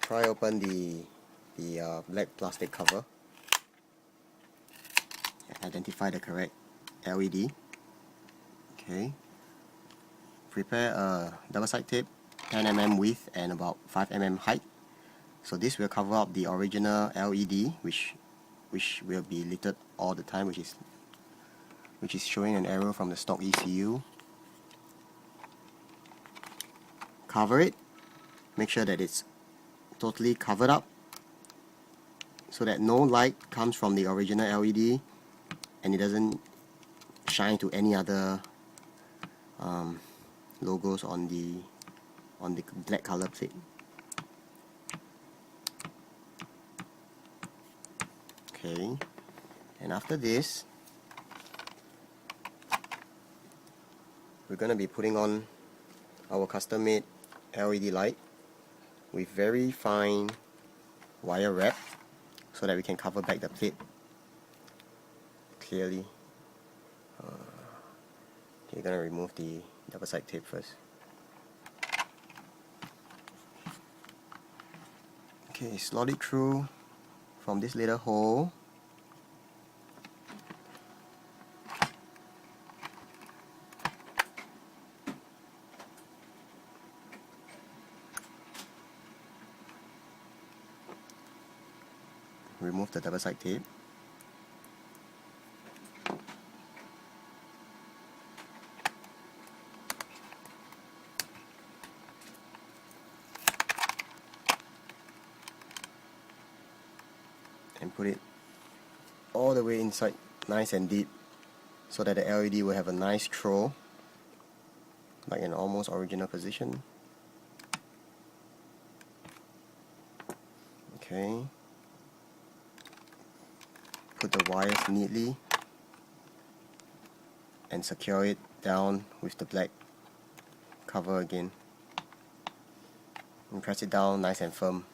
pry open the black plastic cover. Identify the correct LED. Okay. Prepare a double-sided tape, 10 mm width and about 5 mm height. So this will cover up the original LED, which will be lit all the time, which is showing an arrow from the stock ECU. Cover it. Make sure that it's totally covered up so that no light comes from the original LED and it doesn't shine to any other logos on the black color plate. Okay, and after this we're going to be putting on our custom made LED light with very fine wire wrap so that we can cover back the plate clearly. You're going to remove the double-sided tape first. Okay, slot it through from this little hole. Remove the double-sided tape. And put it all the way inside, nice and deep, so that the LED will have a nice throw, like an almost original position. Okay. Put the wires neatly and secure it down with the black cover again. And press it down nice and firm.